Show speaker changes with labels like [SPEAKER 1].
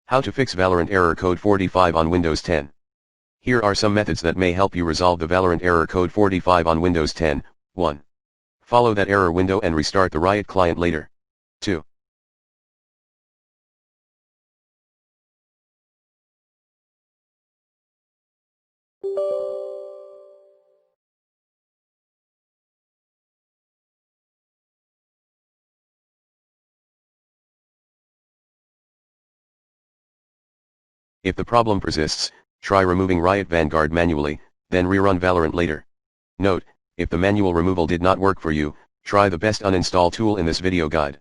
[SPEAKER 1] How to fix Valorant error code 45 on Windows 10. Here are some methods that may help you resolve the Valorant error code 45 on Windows 10. 1. Follow that error window and restart the Riot client later. 2. If the problem persists, try removing Riot Vanguard manually, then rerun Valorant later. Note, if the manual removal did not work for you, try the best uninstall tool in this video guide.